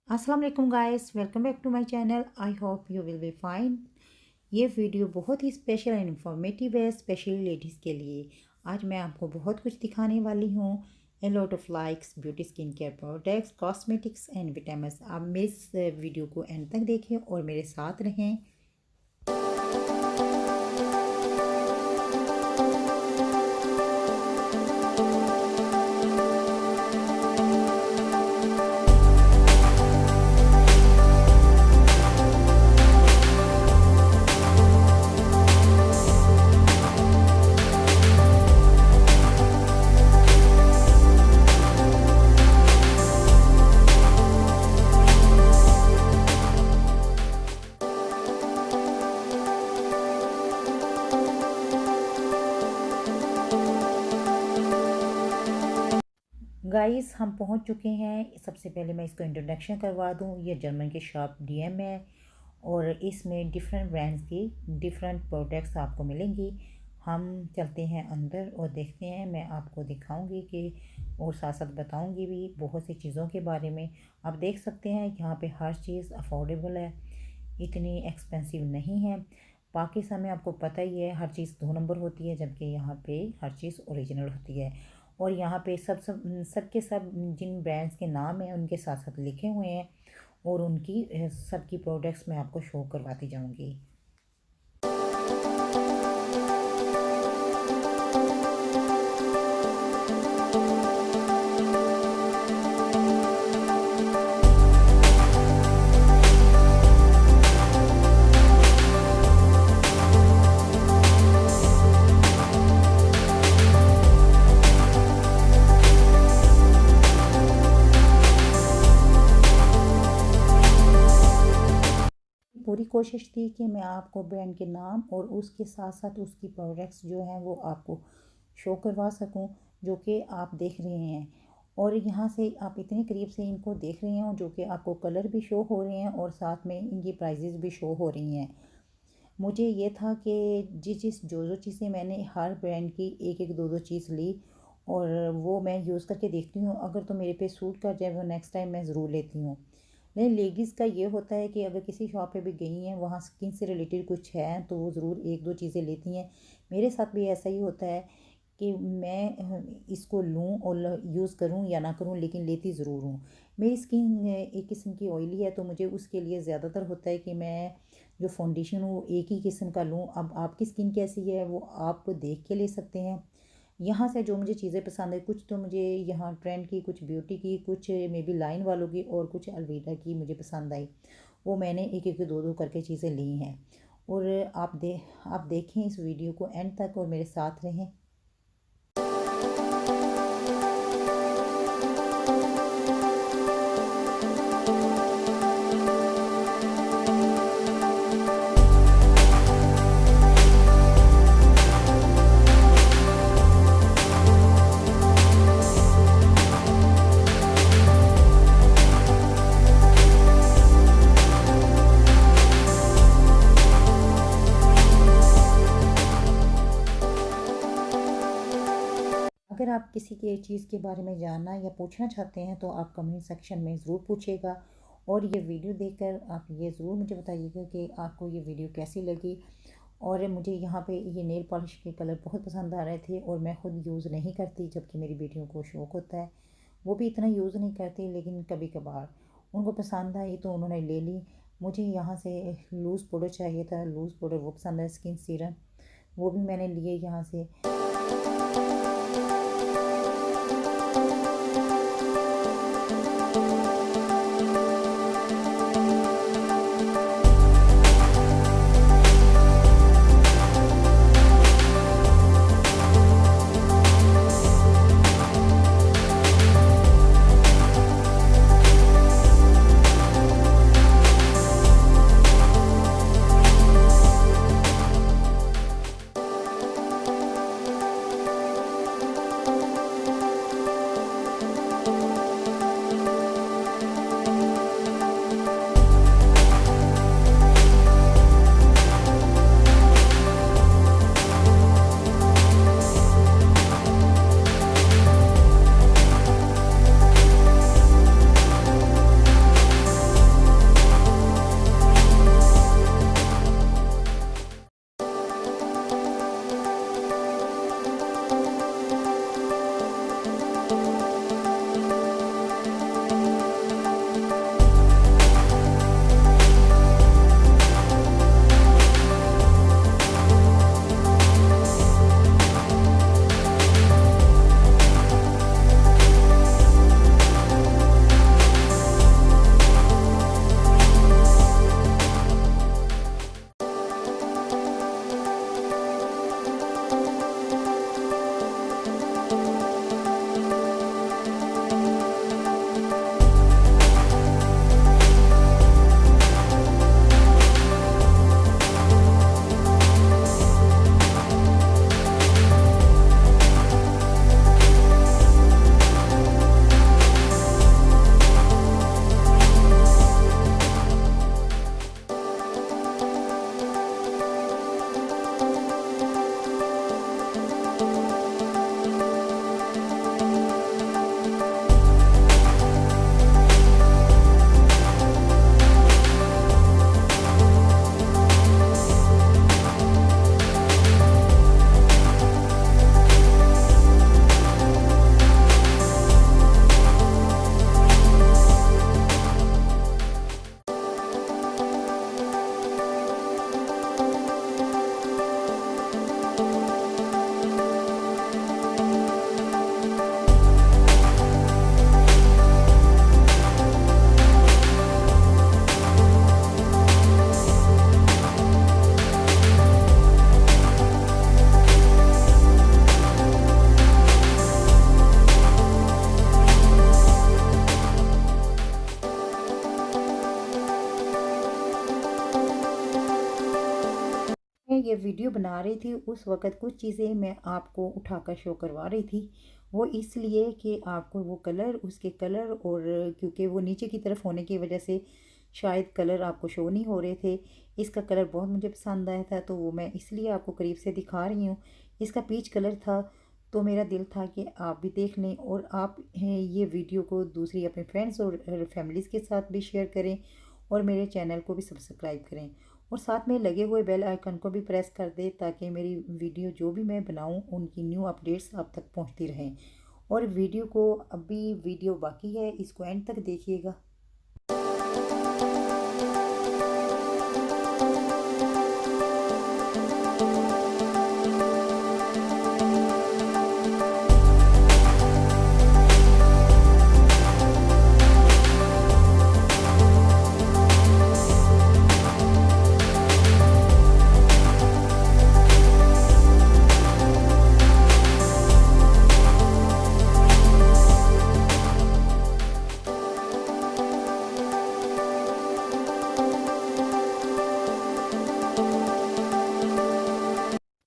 अस्सलाम वालेकुम guys, welcome back to my channel. I hope you will be fine. ये video बहुत ही स्पेशल एंड इंफॉर्मेटिव है, स्पेशली लेडीज़ के लिए। आज मैं आपको बहुत कुछ दिखाने वाली हूँ। A lot of likes, beauty skin care products, cosmetics and vitamins. आप मेरे इस वीडियो को एंड तक देखें और मेरे साथ रहें। गाइस, हम पहुंच चुके हैं। सबसे पहले मैं इसको इंट्रोडक्शन करवा दूं। ये जर्मन की शॉप डीएम है और इसमें डिफरेंट ब्रांड्स की डिफरेंट प्रोडक्ट्स आपको मिलेंगी। हम चलते हैं अंदर और देखते हैं। मैं आपको दिखाऊंगी कि और साथ साथ बताऊंगी भी बहुत सी चीज़ों के बारे में। आप देख सकते हैं यहाँ पे हर चीज़ अफोर्डेबल है, इतनी एक्सपेंसिव नहीं है। पाकिस्तान में आपको पता ही है हर चीज़ 2 नंबर होती है, जबकि यहाँ पे हर चीज़ ओरिजिनल होती है। और यहाँ पे सब के सब जिन ब्रांड्स के नाम हैं उनके साथ साथ लिखे हुए हैं और उनकी सबकी प्रोडक्ट्स मैं आपको शो करवाती जाऊँगी। पूरी कोशिश थी कि मैं आपको ब्रांड के नाम और उसके साथ साथ उसकी प्रोडक्ट्स जो हैं वो आपको शो करवा सकूं, जो कि आप देख रहे हैं। और यहाँ से आप इतने करीब से इनको देख रहे हैं जो कि आपको कलर भी शो हो रहे हैं और साथ में इनकी प्राइजेस भी शो हो रही हैं। मुझे ये था कि जिस जो चीज़ें मैंने हर ब्रांड की एक एक दो चीज़ ली और वो मैं यूज़ करके देखती हूँ। अगर तो मेरे पे सूट कर जाए वो नेक्स्ट टाइम मैं ज़रूर लेती हूँ। नहीं, लेडीज़ का ये होता है कि अगर किसी शॉप पे भी गई हैं, वहाँ स्किन से रिलेटेड कुछ है तो वो ज़रूर एक दो चीज़ें लेती हैं। मेरे साथ भी ऐसा ही होता है कि मैं इसको लूँ और यूज़ करूँ या ना करूँ, लेकिन लेती ज़रूर हूँ। मेरी स्किन एक किस्म की ऑयली है तो मुझे उसके लिए ज़्यादातर होता है कि मैं जो फाउंडेशन हो एक ही किस्म का लूँ। अब आपकी स्किन कैसी है वो आप देख के ले सकते हैं। यहाँ से जो मुझे चीज़ें पसंद है, कुछ तो मुझे यहाँ ट्रेंड की, कुछ ब्यूटी की, कुछ मे बी लाइन वालों की और कुछ अलविदा की मुझे पसंद आई। वो मैंने एक एक दो दो करके चीज़ें ली हैं। और आप देखें इस वीडियो को एंड तक और मेरे साथ रहें। अगर आप किसी के चीज़ के बारे में जानना या पूछना चाहते हैं तो आप कमेंट सेक्शन में ज़रूर पूछिएगा। और ये वीडियो देखकर आप ये ज़रूर मुझे बताइएगा कि आपको ये वीडियो कैसी लगी। और मुझे यहाँ पे ये नेल पॉलिश के कलर बहुत पसंद आ रहे थे और मैं ख़ुद यूज़ नहीं करती, जबकि मेरी बेटियों को शौक़ होता है। वो भी इतना यूज़ नहीं करती, लेकिन कभी कभार उनको पसंद आई तो उन्होंने ले ली। मुझे यहाँ से लूज़ पाउडर चाहिए था, लूज़ पाउडर वो पसंद है, स्किन सीरम वो भी मैंने लिए यहाँ से। जब वीडियो बना रही थी उस वक़्त कुछ चीज़ें मैं आपको उठाकर शो करवा रही थी। वो इसलिए कि आपको वो कलर, उसके कलर, और क्योंकि वो नीचे की तरफ होने की वजह से शायद कलर आपको शो नहीं हो रहे थे। इसका कलर बहुत मुझे पसंद आया था, तो वो मैं इसलिए आपको करीब से दिखा रही हूँ। इसका पीच कलर था, तो मेरा दिल था कि आप भी देख लें और आप ये वीडियो को दूसरी अपने फ्रेंड्स और फैमिलीज़ के साथ भी शेयर करें और मेरे चैनल को भी सब्सक्राइब करें और साथ में लगे हुए बेल आइकन को भी प्रेस कर दें ताकि मेरी वीडियो जो भी मैं बनाऊं उनकी न्यू अपडेट्स आप तक पहुंचती रहें। और वीडियो को, अभी वीडियो बाकी है, इसको एंड तक देखिएगा।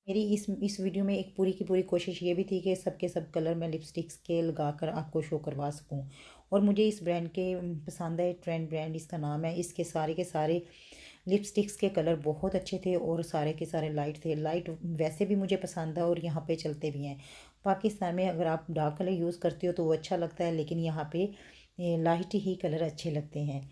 मेरी इस वीडियो में एक पूरी की पूरी कोशिश ये भी थी कि सब के सब कलर मैं लिपस्टिक्स के लगाकर आपको शो करवा सकूं। और मुझे इस ब्रांड के पसंद है, ट्रेंड ब्रांड इसका नाम है। इसके सारे के सारे लिपस्टिक्स के कलर बहुत अच्छे थे और सारे के सारे लाइट थे। लाइट वैसे भी मुझे पसंद है और यहाँ पे चलते भी हैं। पाकिस्तान में अगर आप डार्क कलर यूज़ करते हो तो वो अच्छा लगता है, लेकिन यहाँ पे लाइट ही कलर अच्छे लगते हैं।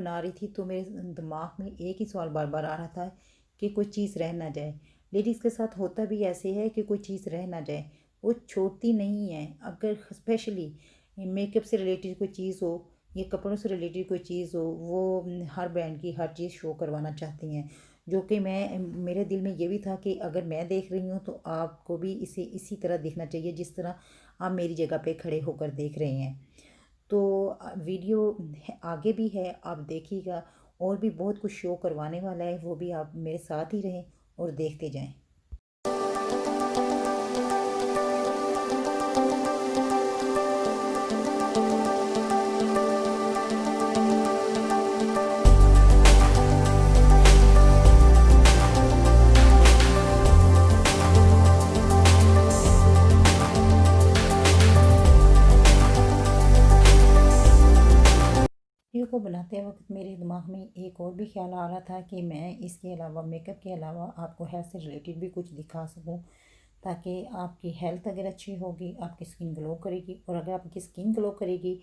बना रही थी तो मेरे दिमाग में एक ही सवाल बार बार आ रहा था कि कोई चीज़ रह ना जाए। लेडीज़ के साथ होता भी ऐसे है कि कोई चीज़ रह ना जाए, वो छोड़ती नहीं है। अगर स्पेशली मेकअप से रिलेटेड कोई चीज़ हो या कपड़ों से रिलेटेड कोई चीज़ हो, वो हर ब्रांड की हर चीज़ शो करवाना चाहती हैं। जो कि मैं, मेरे दिल में ये भी था कि अगर मैं देख रही हूँ तो आपको भी इसे इसी तरह देखना चाहिए जिस तरह आप मेरी जगह पे खड़े होकर देख रहे हैं। तो वीडियो आगे भी है, आप देखिएगा, और भी बहुत कुछ शो करवाने वाला है, वो भी आप मेरे साथ ही रहें और देखते जाएं। वीडियो को बनाते वक्त मेरे दिमाग में एक और भी ख्याल आ रहा था कि मैं इसके अलावा, मेकअप के अलावा, आपको हेल्थ से रिलेटेड भी कुछ दिखा सकूं, ताकि आपकी हेल्थ अगर अच्छी होगी आपकी स्किन ग्लो करेगी, और अगर आपकी स्किन ग्लो करेगी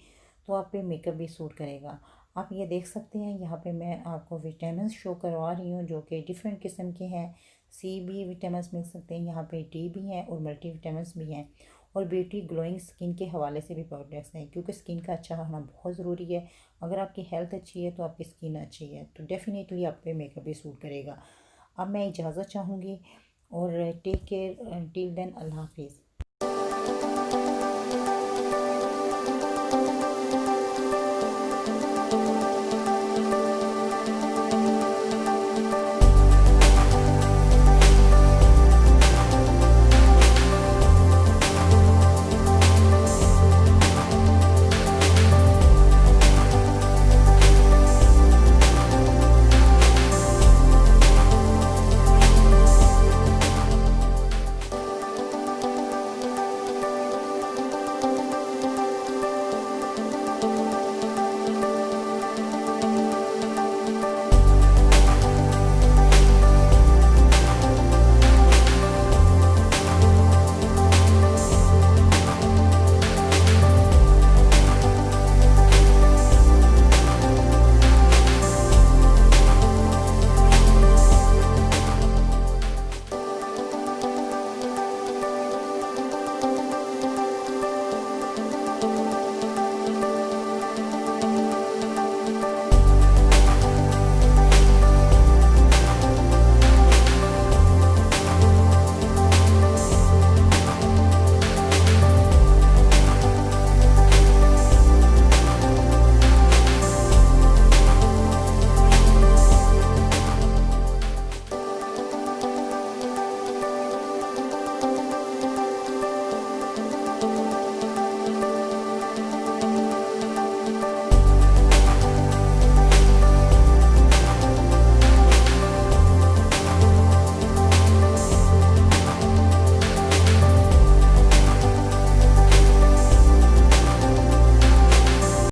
तो आप पे मेकअप भी सूट करेगा। आप ये देख सकते हैं, यहाँ पे मैं आपको विटामिन शो करवा रही हूँ जो कि डिफरेंट किस्म के हैं। सी बी विटामिन मिल सकते हैं, यहाँ पे डी भी हैं और मल्टी विटामिन भी हैं, और ब्यूटी ग्लोइंग स्किन के हवाले से भी प्रोडक्ट्स हैं, क्योंकि स्किन का अच्छा होना बहुत ज़रूरी है। अगर आपकी हेल्थ अच्छी है तो आपकी स्किन अच्छी है, तो डेफिनेटली आप पे मेकअप भी सूट करेगा। अब मैं इजाज़त चाहूँगी, और टेक केयर टिल देन, अल्लाह हाफिज़।